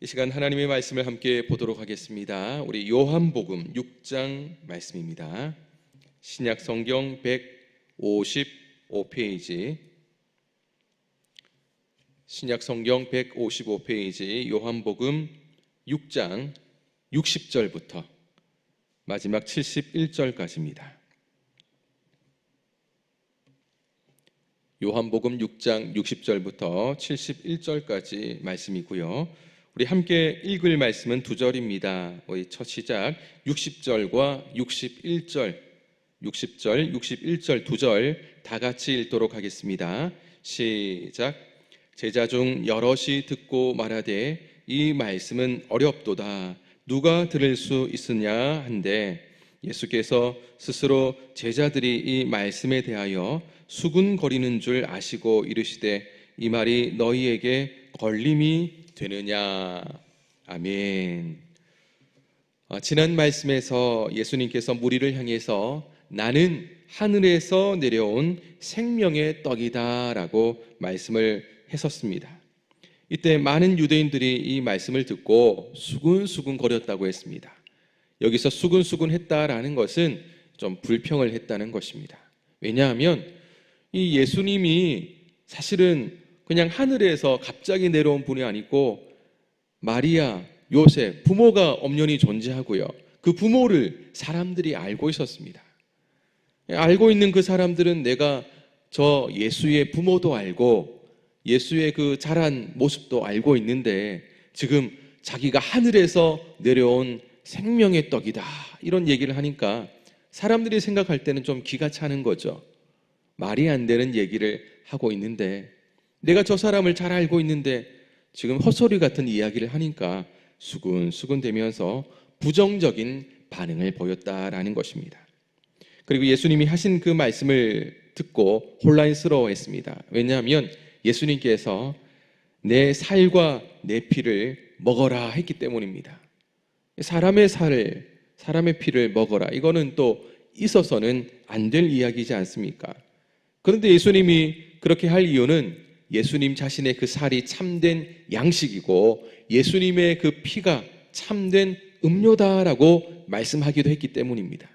이 시간 하나님의 말씀을 함께 보도록 하겠습니다. 우리 요한복음 6장 말씀입니다. 신약 성경 155페이지, 신약 성경 155페이지 요한복음 6장 60절부터 마지막 71절까지입니다. 요한복음 6장 60절부터 71절까지 말씀이고요. 우리 함께 읽을 말씀은 두 절입니다. 우리 첫 시작 60절과 61절, 61절 두 절 다 같이 읽도록 하겠습니다. 시작. 제자 중 여럿이 듣고 말하되 이 말씀은 어렵도다. 누가 들을 수 있으냐 한데 예수께서 스스로 제자들이 이 말씀에 대하여 수군거리는 줄 아시고 이르시되 이 말이 너희에게 걸림이 되느냐. 아멘. 지난 말씀에서 예수님께서 무리를 향해서 나는 하늘에서 내려온 생명의 떡이다 라고 말씀을 했었습니다. 이때 많은 유대인들이 이 말씀을 듣고 수군수군 거렸다고 했습니다. 여기서 수군수군 했다라는 것은 좀 불평을 했다는 것입니다. 왜냐하면 이 예수님이 사실은 그냥 하늘에서 갑자기 내려온 분이 아니고 마리아, 요셉, 부모가 엄연히 존재하고요. 그 부모를 사람들이 알고 있었습니다. 알고 있는 그 사람들은 내가 저 예수의 부모도 알고 예수의 그 자란 모습도 알고 있는데 지금 자기가 하늘에서 내려온 생명의 떡이다 이런 얘기를 하니까 사람들이 생각할 때는 좀 기가 차는 거죠. 말이 안 되는 얘기를 하고 있는데 내가 저 사람을 잘 알고 있는데 지금 헛소리 같은 이야기를 하니까 수군수군 되면서 부정적인 반응을 보였다라는 것입니다. 그리고 예수님이 하신 그 말씀을 듣고 혼란스러워했습니다. 왜냐하면 예수님께서 내 살과 내 피를 먹어라 했기 때문입니다. 사람의 살을, 사람의 피를 먹어라. 이거는 또 있어서는 안 될 이야기이지 않습니까? 그런데 예수님이 그렇게 할 이유는 예수님 자신의 그 살이 참된 양식이고 예수님의 그 피가 참된 음료다라고 말씀하기도 했기 때문입니다.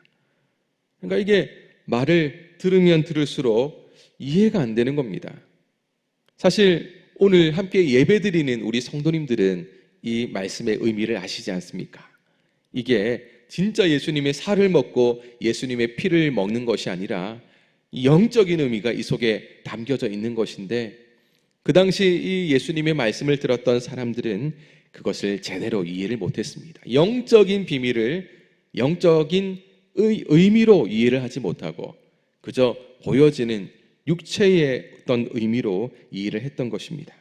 그러니까 이게 말을 들으면 들을수록 이해가 안 되는 겁니다. 사실 오늘 함께 예배드리는 우리 성도님들은 이 말씀의 의미를 아시지 않습니까? 이게 진짜 예수님의 살을 먹고 예수님의 피를 먹는 것이 아니라 영적인 의미가 이 속에 담겨져 있는 것인데 그 당시 이 예수님의 말씀을 들었던 사람들은 그것을 제대로 이해를 못했습니다. 영적인 비밀을 영적인 의미로 이해를 하지 못하고 그저 보여지는 육체의 어떤 의미로 이해를 했던 것입니다.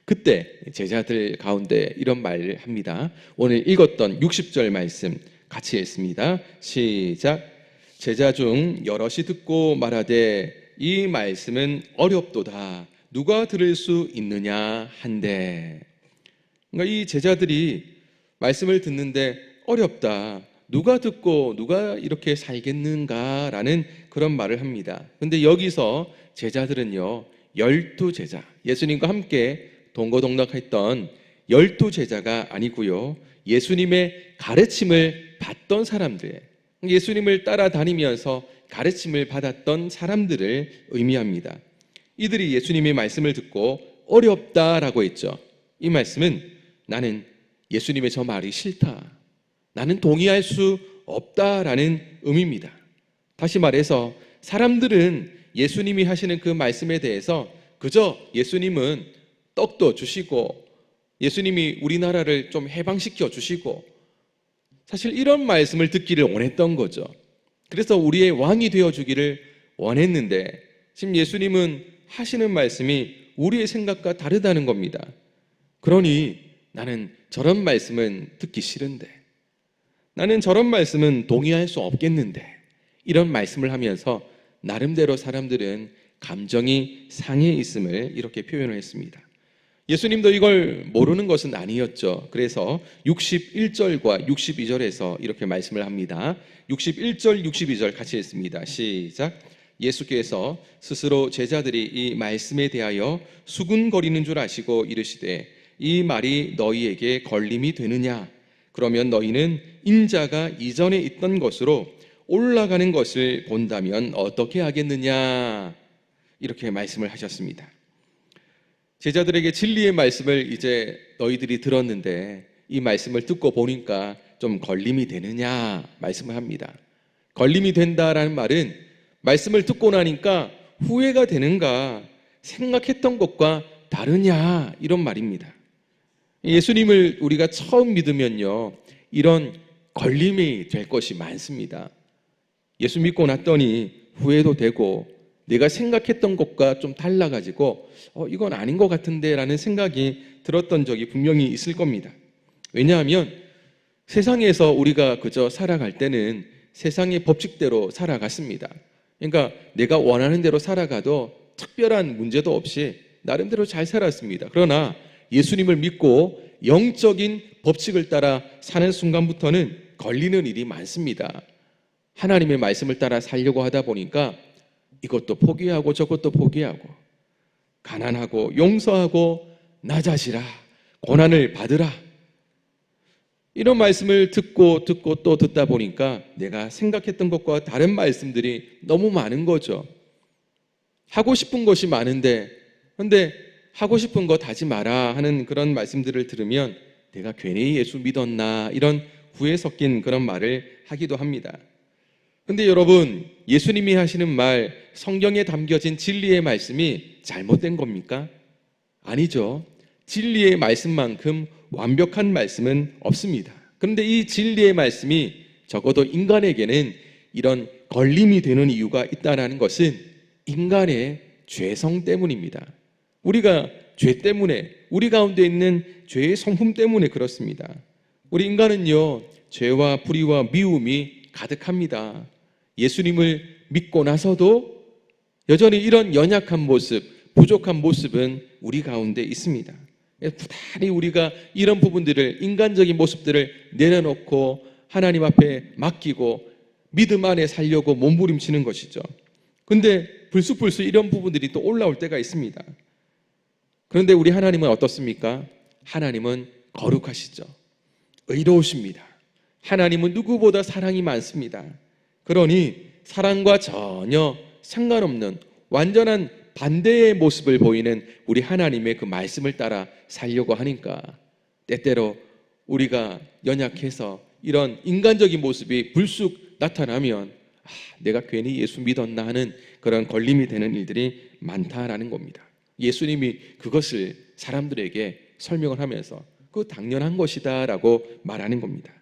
그때 제자들 가운데 이런 말을 합니다. 오늘 읽었던 60절 말씀 같이 읽습니다. 시작. 제자 중 여럿이 듣고 말하되 이 말씀은 어렵도다. 누가 들을 수 있느냐 한데. 그러니까 이 제자들이 말씀을 듣는데 어렵다. 누가 듣고 누가 이렇게 살겠는가라는 그런 말을 합니다. 그런데 여기서 제자들은요 12제자, 예수님과 함께 동고동락했던 12제자가 아니고요 예수님의 가르침을 받던 사람들, 예수님을 따라다니면서 가르침을 받았던 사람들을 의미합니다. 이들이 예수님의 말씀을 듣고 어렵다라고 했죠. 이 말씀은 나는 예수님의 저 말이 싫다, 나는 동의할 수 없다라는 의미입니다. 다시 말해서 사람들은 예수님이 하시는 그 말씀에 대해서 그저 예수님은 떡도 주시고 예수님이 우리나라를 좀 해방시켜 주시고 사실 이런 말씀을 듣기를 원했던 거죠. 그래서 우리의 왕이 되어주기를 원했는데 지금 예수님은 하시는 말씀이 우리의 생각과 다르다는 겁니다. 그러니 나는 저런 말씀은 듣기 싫은데, 나는 저런 말씀은 동의할 수 없겠는데, 이런 말씀을 하면서 나름대로 사람들은 감정이 상해 있음을 이렇게 표현을 했습니다. 예수님도 이걸 모르는 것은 아니었죠. 그래서 61절과 62절에서 이렇게 말씀을 합니다. 61절, 62절 같이 읽습니다. 시작. 예수께서 스스로 제자들이 이 말씀에 대하여 수군거리는 줄 아시고 이르시되 이 말이 너희에게 걸림이 되느냐? 그러면 너희는 인자가 이전에 있던 것으로 올라가는 것을 본다면 어떻게 하겠느냐? 이렇게 말씀을 하셨습니다. 제자들에게 진리의 말씀을 이제 너희들이 들었는데 이 말씀을 듣고 보니까 좀 걸림이 되느냐 말씀을 합니다. 걸림이 된다라는 말은 말씀을 듣고 나니까 후회가 되는가, 생각했던 것과 다르냐, 이런 말입니다. 예수님을 우리가 처음 믿으면요, 이런 걸림이 될 것이 많습니다. 예수 믿고 났더니 후회도 되고 내가 생각했던 것과 좀 달라가지고 이건 아닌 것 같은데 라는 생각이 들었던 적이 분명히 있을 겁니다. 왜냐하면 세상에서 우리가 그저 살아갈 때는 세상의 법칙대로 살아갔습니다. 그러니까 내가 원하는 대로 살아가도 특별한 문제도 없이 나름대로 잘 살았습니다. 그러나 예수님을 믿고 영적인 법칙을 따라 사는 순간부터는 걸리는 일이 많습니다. 하나님의 말씀을 따라 살려고 하다 보니까 이것도 포기하고 저것도 포기하고, 가난하고 용서하고 낮아지라, 고난을 받으라, 이런 말씀을 듣고 또 듣다 보니까 내가 생각했던 것과 다른 말씀들이 너무 많은 거죠. 하고 싶은 것이 많은데, 그런데 하고 싶은 것 하지 마라 하는 그런 말씀들을 들으면 내가 괜히 예수 믿었나, 이런 후회 섞인 그런 말을 하기도 합니다. 근데 여러분, 예수님이 하시는 말, 성경에 담겨진 진리의 말씀이 잘못된 겁니까? 아니죠. 진리의 말씀만큼 완벽한 말씀은 없습니다. 그런데 이 진리의 말씀이 적어도 인간에게는 이런 걸림이 되는 이유가 있다는 것은 인간의 죄성 때문입니다. 우리가 죄 때문에, 우리 가운데 있는 죄의 성품 때문에 그렇습니다. 우리 인간은요, 죄와 불의와 미움이 가득합니다. 예수님을 믿고 나서도 여전히 이런 연약한 모습, 부족한 모습은 우리 가운데 있습니다. 부단히 우리가 이런 부분들을, 인간적인 모습들을 내려놓고 하나님 앞에 맡기고 믿음 안에 살려고 몸부림치는 것이죠. 근데 불쑥불쑥 이런 부분들이 또 올라올 때가 있습니다. 그런데 우리 하나님은 어떻습니까? 하나님은 거룩하시죠. 의로우십니다. 하나님은 누구보다 사랑이 많습니다. 그러니 사랑과 전혀 상관없는 완전한 반대의 모습을 보이는 우리 하나님의 그 말씀을 따라 살려고 하니까 때때로 우리가 연약해서 이런 인간적인 모습이 불쑥 나타나면 내가 괜히 예수 믿었나 하는 그런 걸림이 되는 일들이 많다라는 겁니다. 예수님이 그것을 사람들에게 설명을 하면서 그 당연한 것이다 라고 말하는 겁니다.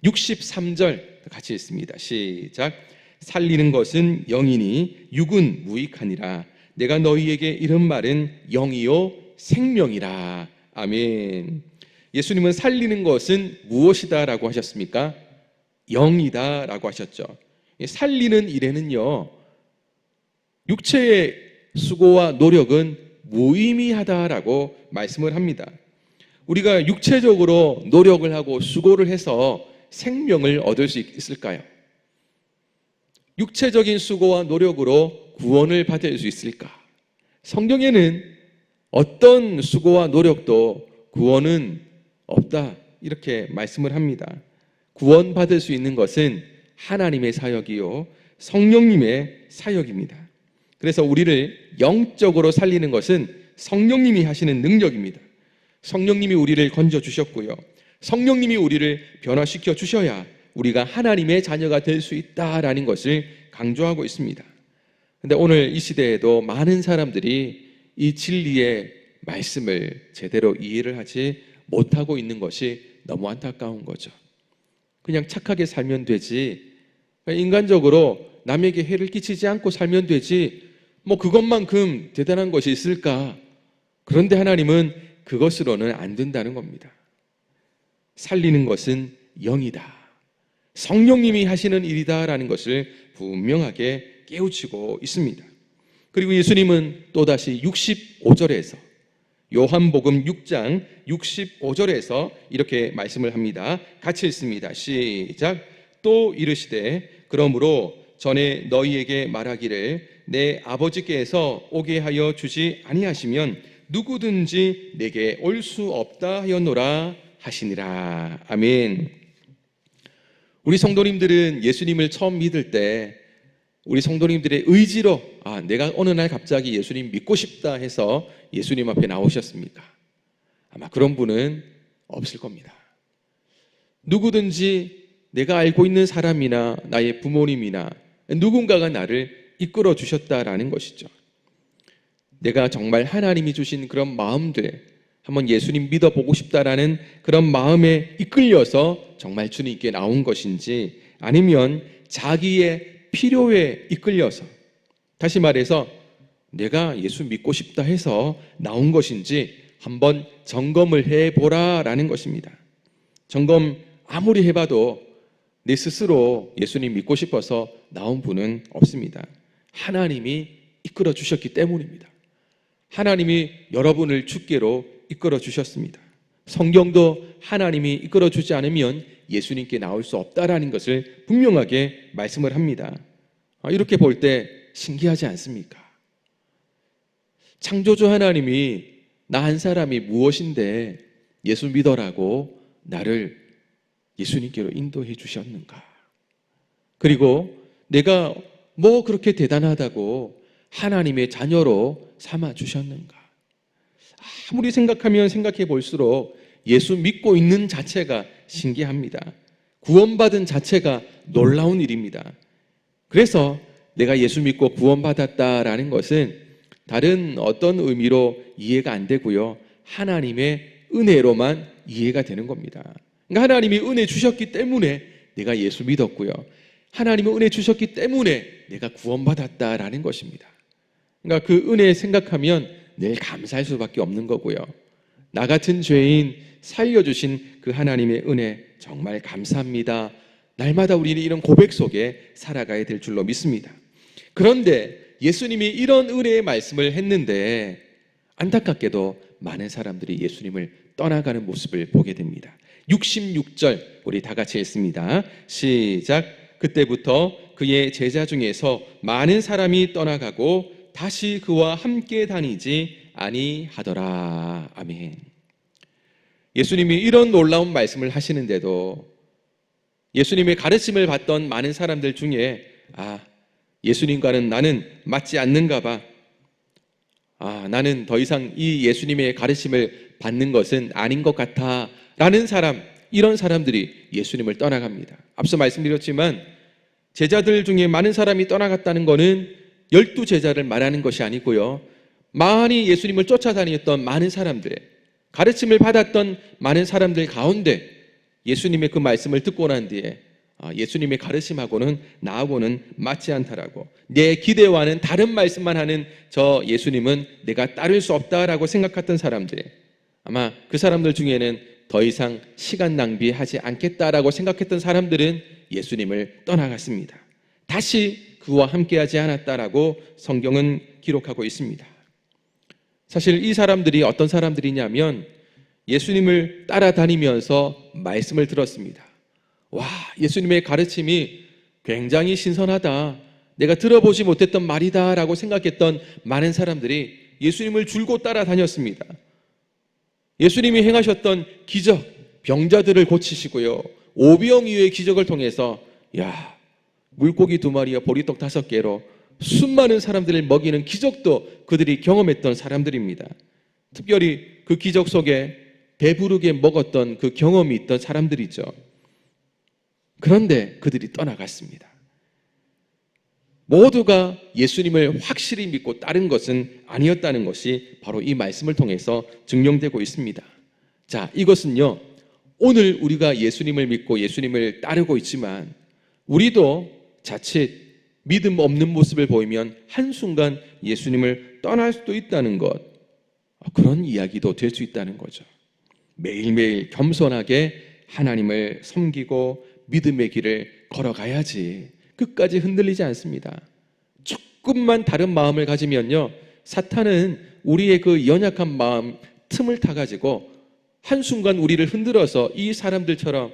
63절 같이 읽습니다. 시작. 살리는 것은 영이니 육은 무익하니라. 내가 너희에게 이런 말은 영이요 생명이라. 아멘. 예수님은 살리는 것은 무엇이다 라고 하셨습니까? 영이다 라고 하셨죠. 살리는 일에는요, 육체의 수고와 노력은 무의미하다라고 말씀을 합니다. 우리가 육체적으로 노력을 하고 수고를 해서 생명을 얻을 수 있을까요? 육체적인 수고와 노력으로 구원을 받을 수 있을까? 성경에는 어떤 수고와 노력도 구원은 없다, 이렇게 말씀을 합니다. 구원받을 수 있는 것은 하나님의 사역이요 성령님의 사역입니다. 그래서 우리를 영적으로 살리는 것은 성령님이 하시는 능력입니다. 성령님이 우리를 건져주셨고요, 성령님이 우리를 변화시켜 주셔야 우리가 하나님의 자녀가 될 수 있다라는 것을 강조하고 있습니다. 그런데 오늘 이 시대에도 많은 사람들이 이 진리의 말씀을 제대로 이해를 하지 못하고 있는 것이 너무 안타까운 거죠. 그냥 착하게 살면 되지, 인간적으로 남에게 해를 끼치지 않고 살면 되지, 뭐 그것만큼 대단한 것이 있을까? 그런데 하나님은 그것으로는 안 된다는 겁니다. 살리는 것은 영이다, 성령님이 하시는 일이다라는 것을 분명하게 깨우치고 있습니다. 그리고 예수님은 또다시 65절에서, 요한복음 6장 65절에서 이렇게 말씀을 합니다. 같이 읽습니다. 시작. 또 이르시되 그러므로 전에 너희에게 말하기를 내 아버지께서 오게 하여 주지 아니하시면 누구든지 내게 올 수 없다 하였노라 하시니라. 아멘. 우리 성도님들은 예수님을 처음 믿을 때 우리 성도님들의 의지로 내가 어느 날 갑자기 예수님 믿고 싶다 해서 예수님 앞에 나오셨습니까? 아마 그런 분은 없을 겁니다. 누구든지 내가 알고 있는 사람이나 나의 부모님이나 누군가가 나를 이끌어 주셨다라는 것이죠. 내가 정말 하나님이 주신 그런 마음들, 한번 예수님 믿어보고 싶다라는 그런 마음에 이끌려서 정말 주님께 나온 것인지, 아니면 자기의 필요에 이끌려서, 다시 말해서 내가 예수 믿고 싶다 해서 나온 것인지 한번 점검을 해보라라는 것입니다. 점검 아무리 해봐도 내 스스로 예수님 믿고 싶어서 나온 분은 없습니다. 하나님이 이끌어 주셨기 때문입니다. 하나님이 여러분을 주께로 이끌어 주셨습니다. 성경도 하나님이 이끌어 주지 않으면 예수님께 나올 수 없다라는 것을 분명하게 말씀을 합니다. 이렇게 볼 때 신기하지 않습니까? 창조주 하나님이 나 한 사람이 무엇인데 예수 믿어라고 나를 예수님께로 인도해 주셨는가? 그리고 내가 뭐 그렇게 대단하다고 하나님의 자녀로 삼아 주셨는가? 아무리 생각하면 생각해 볼수록 예수 믿고 있는 자체가 신기합니다. 구원받은 자체가 놀라운 일입니다. 그래서 내가 예수 믿고 구원받았다라는 것은 다른 어떤 의미로 이해가 안 되고요, 하나님의 은혜로만 이해가 되는 겁니다. 그러니까 하나님이 은혜 주셨기 때문에 내가 예수 믿었고요, 하나님이 은혜 주셨기 때문에 내가 구원받았다라는 것입니다. 그러니까 그 은혜 생각하면 늘 감사할 수밖에 없는 거고요, 나 같은 죄인 살려주신 그 하나님의 은혜 정말 감사합니다. 날마다 우리는 이런 고백 속에 살아가야 될 줄로 믿습니다. 그런데 예수님이 이런 은혜의 말씀을 했는데 안타깝게도 많은 사람들이 예수님을 떠나가는 모습을 보게 됩니다. 66절 우리 다 같이 읽습니다. 시작. 그때부터 그의 제자 중에서 많은 사람이 떠나가고 다시 그와 함께 다니지 아니하더라. 아멘. 예수님이 이런 놀라운 말씀을 하시는데도 예수님의 가르침을 받던 많은 사람들 중에 예수님과는 나는 맞지 않는가 봐, 나는 더 이상 이 예수님의 가르침을 받는 것은 아닌 것 같아 라는 사람, 이런 사람들이 예수님을 떠나갑니다. 앞서 말씀드렸지만 제자들 중에 많은 사람이 떠나갔다는 것은 12제자를 말하는 것이 아니고요, 많이 예수님을 쫓아다녔던 많은 사람들의 가르침을 받았던 많은 사람들 가운데 예수님의 그 말씀을 듣고 난 뒤에 예수님의 가르침하고는 나하고는 맞지 않다라고, 내 기대와는 다른 말씀만 하는 저 예수님은 내가 따를 수 없다라고 생각했던 사람들, 아마 그 사람들 중에는 더 이상 시간 낭비하지 않겠다라고 생각했던 사람들은 예수님을 떠나갔습니다. 다시 그와 함께하지 않았다라고 성경은 기록하고 있습니다. 사실 이 사람들이 어떤 사람들이냐면 예수님을 따라다니면서 말씀을 들었습니다. 와, 예수님의 가르침이 굉장히 신선하다, 내가 들어보지 못했던 말이다 라고 생각했던 많은 사람들이 예수님을 줄곧 따라다녔습니다. 예수님이 행하셨던 기적, 병자들을 고치시고요, 오병이어의 기적을 통해서 물고기 2마리와 보리떡 5개로 수많은 사람들을 먹이는 기적도 그들이 경험했던 사람들입니다. 특별히 그 기적 속에 배부르게 먹었던 그 경험이 있던 사람들이죠. 그런데 그들이 떠나갔습니다. 모두가 예수님을 확실히 믿고 따른 것은 아니었다는 것이 바로 이 말씀을 통해서 증명되고 있습니다. 자, 이것은요, 오늘 우리가 예수님을 믿고 예수님을 따르고 있지만 우리도 자칫 믿음 없는 모습을 보이면 한순간 예수님을 떠날 수도 있다는 것, 그런 이야기도 될 수 있다는 거죠. 매일매일 겸손하게 하나님을 섬기고 믿음의 길을 걸어가야지 끝까지 흔들리지 않습니다. 조금만 다른 마음을 가지면요, 사탄은 우리의 그 연약한 마음 틈을 타가지고 한순간 우리를 흔들어서 이 사람들처럼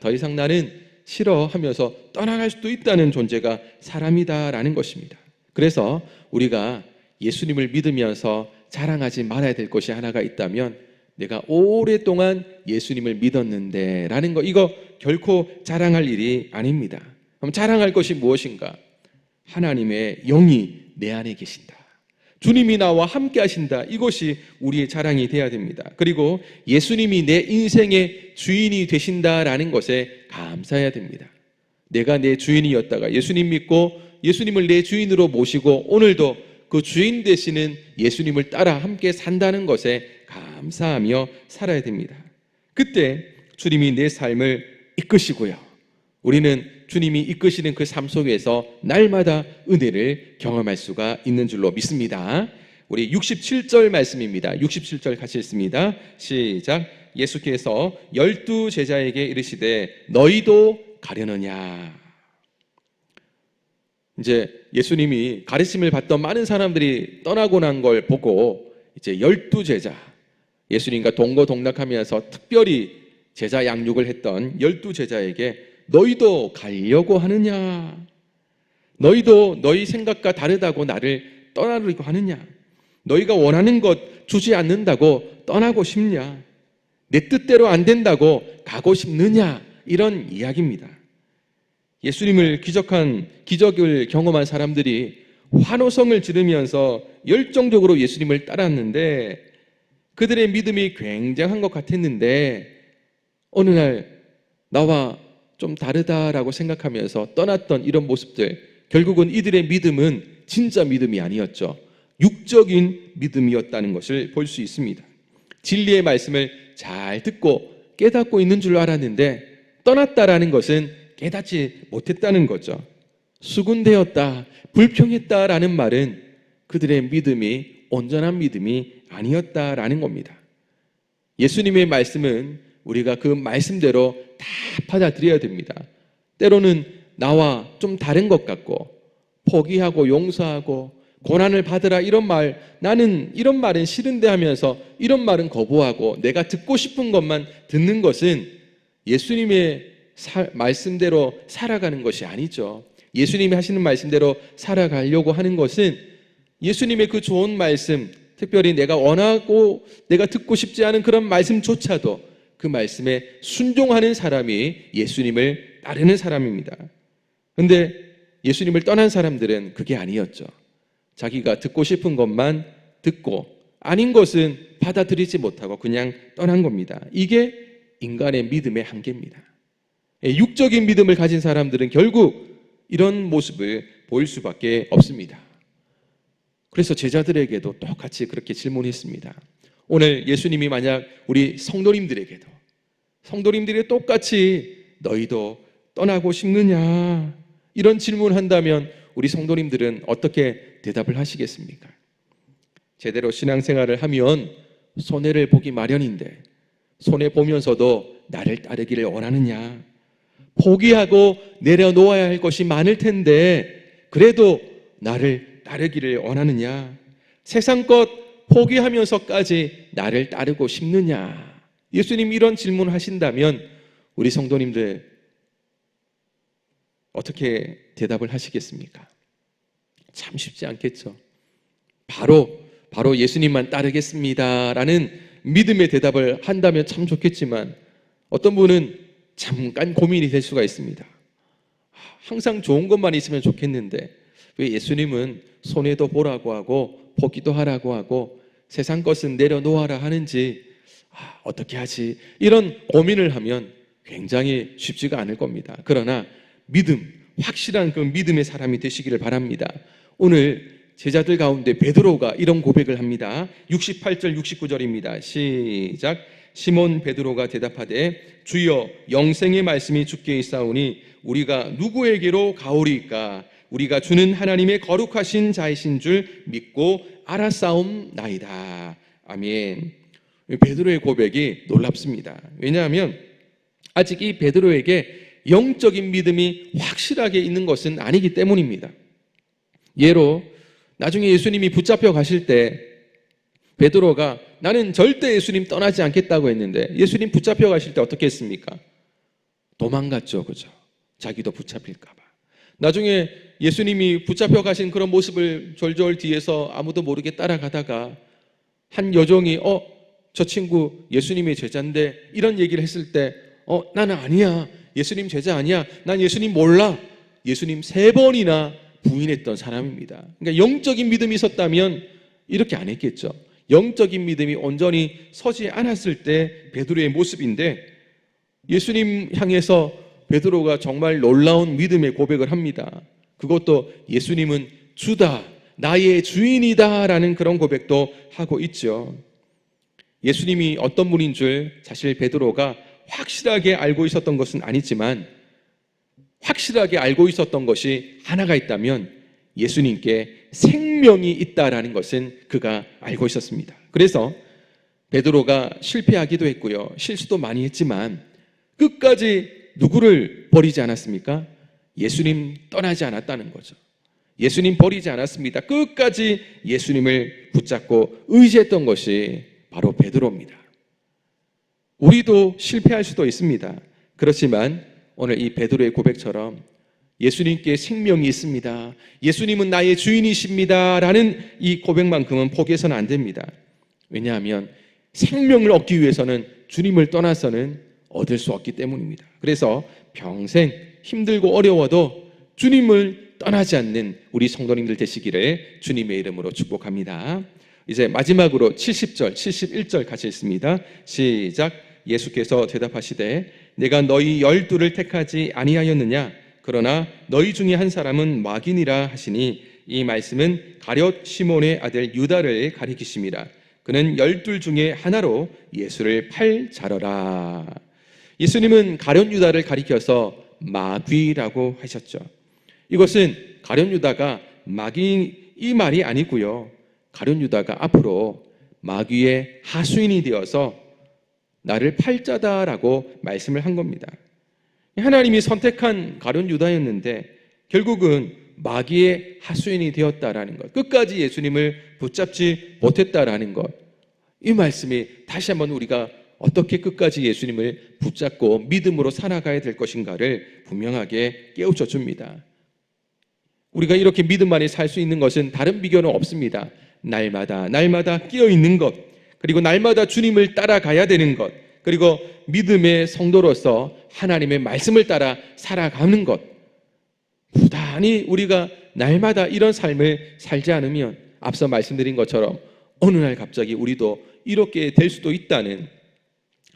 더 이상 나는 싫어하면서 떠나갈 수도 있다는 존재가 사람이다라는 것입니다. 그래서 우리가 예수님을 믿으면서 자랑하지 말아야 될 것이 하나가 있다면 내가 오랫동안 예수님을 믿었는데 라는 거, 이거 결코 자랑할 일이 아닙니다. 그럼 자랑할 것이 무엇인가? 하나님의 영이 내 안에 계신다, 주님이 나와 함께 하신다, 이것이 우리의 자랑이 되어야 됩니다. 그리고 예수님이 내 인생의 주인이 되신다라는 것에 감사해야 됩니다. 내가 내 주인이었다가 예수님 믿고 예수님을 내 주인으로 모시고 오늘도 그 주인 되시는 예수님을 따라 함께 산다는 것에 감사하며 살아야 됩니다. 그때 주님이 내 삶을 이끄시고요, 우리는 주님이 이끄시는 그 삶 속에서 날마다 은혜를 경험할 수가 있는 줄로 믿습니다. 우리 67절 말씀입니다. 67절 같이 읽습니다. 시작. 예수께서 12 제자에게 이르시되 너희도 가려느냐. 이제 예수님이 가르침을 받던 많은 사람들이 떠나고 난 걸 보고 이제 12 제자, 예수님과 동거동락하면서 특별히 제자 양육을 했던 12 제자에게 너희도 가려고 하느냐? 너희도 너희 생각과 다르다고 나를 떠나려고 하느냐? 너희가 원하는 것 주지 않는다고 떠나고 싶냐? 내 뜻대로 안 된다고 가고 싶느냐? 이런 이야기입니다. 예수님을 기적을 경험한 사람들이 환호성을 지르면서 열정적으로 예수님을 따랐는데 그들의 믿음이 굉장한 것 같았는데 어느 날 나와 좀 다르다라고 생각하면서 떠났던 이런 모습들, 결국은 이들의 믿음은 진짜 믿음이 아니었죠. 육적인 믿음이었다는 것을 볼 수 있습니다. 진리의 말씀을 잘 듣고 깨닫고 있는 줄 알았는데 떠났다라는 것은 깨닫지 못했다는 거죠. 수군되었다, 불평했다라는 말은 그들의 믿음이 온전한 믿음이 아니었다라는 겁니다. 예수님의 말씀은 우리가 그 말씀대로 다 받아들여야 됩니다. 때로는 나와 좀 다른 것 같고 포기하고 용서하고 고난을 받으라 이런 말, 나는 이런 말은 싫은데 하면서 이런 말은 거부하고 내가 듣고 싶은 것만 듣는 것은 예수님의 말씀대로 살아가는 것이 아니죠. 예수님이 하시는 말씀대로 살아가려고 하는 것은 예수님의 그 좋은 말씀, 특별히 내가 원하고 내가 듣고 싶지 않은 그런 말씀조차도 그 말씀에 순종하는 사람이 예수님을 따르는 사람입니다. 그런데 예수님을 떠난 사람들은 그게 아니었죠. 자기가 듣고 싶은 것만 듣고 아닌 것은 받아들이지 못하고 그냥 떠난 겁니다. 이게 인간의 믿음의 한계입니다. 육적인 믿음을 가진 사람들은 결국 이런 모습을 보일 수밖에 없습니다. 그래서 제자들에게도 똑같이 그렇게 질문했습니다. 오늘 예수님이 만약 우리 성도님들이 똑같이 너희도 떠나고 싶느냐 이런 질문한다면 우리 성도님들은 어떻게 대답을 하시겠습니까? 제대로 신앙생활을 하면 손해를 보기 마련인데 손해보면서도 나를 따르기를 원하느냐? 포기하고 내려놓아야 할 것이 많을 텐데 그래도 나를 따르기를 원하느냐? 세상 것 포기하면서까지 나를 따르고 싶느냐? 예수님이 이런 질문을 하신다면 우리 성도님들 어떻게 대답을 하시겠습니까? 참 쉽지 않겠죠. 바로 예수님만 따르겠습니다라는 믿음의 대답을 한다면 참 좋겠지만 어떤 분은 잠깐 고민이 될 수가 있습니다. 항상 좋은 것만 있으면 좋겠는데 왜 예수님은 손해도 보라고 하고 포기도 하라고 하고 세상 것은 내려놓아라 하는지 어떻게 하지? 이런 고민을 하면 굉장히 쉽지가 않을 겁니다. 그러나 확실한 그 믿음의 사람이 되시기를 바랍니다. 오늘 제자들 가운데 베드로가 이런 고백을 합니다. 68절 69절입니다. 시작. 시몬 베드로가 대답하되 주여 영생의 말씀이 주께 있사오니 우리가 누구에게로 가오리이까? 우리가 주는 하나님의 거룩하신 자이신 줄 믿고 알았사옵나이다. 아멘. 베드로의 고백이 놀랍습니다. 왜냐하면 아직 이 베드로에게 영적인 믿음이 확실하게 있는 것은 아니기 때문입니다. 예로 나중에 예수님이 붙잡혀 가실 때 베드로가 나는 절대 예수님 떠나지 않겠다고 했는데 예수님 붙잡혀 가실 때 어떻게 했습니까? 도망갔죠. 그죠? 자기도 붙잡힐까 봐. 나중에 예수님이 붙잡혀 가신 그런 모습을 졸졸 뒤에서 아무도 모르게 따라가다가 한 여종이 저 친구 예수님의 제자인데 이런 얘기를 했을 때 나는 아니야. 예수님 제자 아니야. 난 예수님 몰라. 예수님 3번이나 부인했던 사람입니다. 그러니까 영적인 믿음이 있었다면 이렇게 안 했겠죠. 영적인 믿음이 온전히 서지 않았을 때 베드로의 모습인데 예수님 향해서 베드로가 정말 놀라운 믿음의 고백을 합니다. 그것도 예수님은 주다, 나의 주인이다 라는 그런 고백도 하고 있죠. 예수님이 어떤 분인 줄 사실 베드로가 확실하게 알고 있었던 것은 아니지만 확실하게 알고 있었던 것이 하나가 있다면 예수님께 생명이 있다라는 것은 그가 알고 있었습니다. 그래서 베드로가 실패하기도 했고요. 실수도 많이 했지만 끝까지 누구를 버리지 않았습니까? 예수님 떠나지 않았다는 거죠. 예수님 버리지 않았습니다. 끝까지 예수님을 붙잡고 의지했던 것이 바로 베드로입니다. 우리도 실패할 수도 있습니다. 그렇지만 오늘 이 베드로의 고백처럼 예수님께 생명이 있습니다. 예수님은 나의 주인이십니다. 라는 이 고백만큼은 포기해서는 안 됩니다. 왜냐하면 생명을 얻기 위해서는 주님을 떠나서는 얻을 수 없기 때문입니다. 그래서 평생 힘들고 어려워도 주님을 떠나지 않는 우리 성도님들 되시기를 주님의 이름으로 축복합니다. 이제 마지막으로 70절, 71절 같이 읽습니다. 시작. 예수께서 대답하시되 내가 너희 12를 택하지 아니하였느냐? 그러나 너희 중에 한 사람은 마귀니라 하시니 이 말씀은 가룟 시몬의 아들 유다를 가리키심이라. 그는 12 중에 하나로 예수를 팔 자러라. 예수님은 가룟 유다를 가리켜서 마귀라고 하셨죠. 이것은 가룟 유다가 마귀 이 말이 아니고요. 가룟 유다가 앞으로 마귀의 하수인이 되어서 나를 팔자다라고 말씀을 한 겁니다. 하나님이 선택한 가룟 유다였는데 결국은 마귀의 하수인이 되었다라는 것, 끝까지 예수님을 붙잡지 못했다라는 것, 이 말씀이 다시 한번 우리가 어떻게 끝까지 예수님을 붙잡고 믿음으로 살아가야 될 것인가를 분명하게 깨우쳐 줍니다. 우리가 이렇게 믿음 안에 살 수 있는 것은 다른 비결은 없습니다. 날마다 깨어 있는 것, 그리고 날마다 주님을 따라가야 되는 것, 그리고 믿음의 성도로서 하나님의 말씀을 따라 살아가는 것, 부단히 우리가 날마다 이런 삶을 살지 않으면 앞서 말씀드린 것처럼 어느 날 갑자기 우리도 이렇게 될 수도 있다는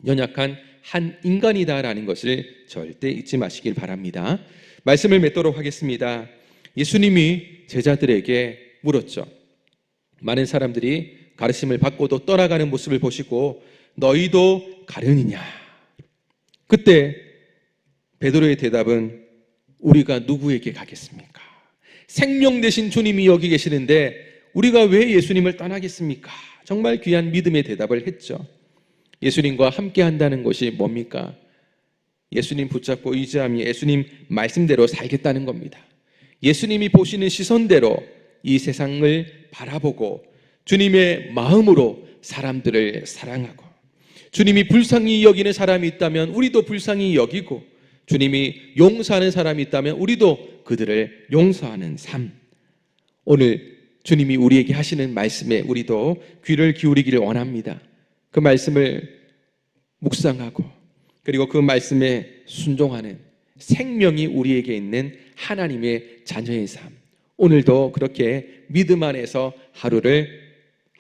연약한 한 인간이다라는 것을 절대 잊지 마시길 바랍니다. 말씀을 맺도록 하겠습니다. 예수님이 제자들에게 물었죠. 많은 사람들이 가르침을 받고도 떠나가는 모습을 보시고 너희도 가려니냐? 그때 베드로의 대답은 우리가 누구에게 가겠습니까? 생명 되신 주님이 여기 계시는데 우리가 왜 예수님을 떠나겠습니까? 정말 귀한 믿음의 대답을 했죠. 예수님과 함께 한다는 것이 뭡니까? 예수님 붙잡고 의지하며 예수님 말씀대로 살겠다는 겁니다. 예수님이 보시는 시선대로 이 세상을 바라보고 주님의 마음으로 사람들을 사랑하고, 주님이 불쌍히 여기는 사람이 있다면 우리도 불쌍히 여기고, 주님이 용서하는 사람이 있다면 우리도 그들을 용서하는 삶, 오늘 주님이 우리에게 하시는 말씀에 우리도 귀를 기울이기를 원합니다. 그 말씀을 묵상하고 그리고 그 말씀에 순종하는 생명이 우리에게 있는 하나님의 자녀의 삶, 오늘도 그렇게 믿음 안에서 하루를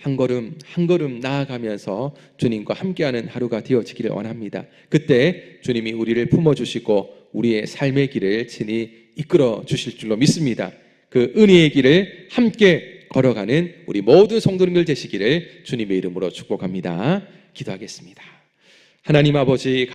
한 걸음 한 걸음 나아가면서 주님과 함께하는 하루가 되어지기를 원합니다. 그때 주님이 우리를 품어주시고 우리의 삶의 길을 친히 이끌어 주실 줄로 믿습니다. 그 은혜의 길을 함께 걸어가는 우리 모든 성도님들 되시기를 주님의 이름으로 축복합니다. 기도하겠습니다. 하나님 아버지,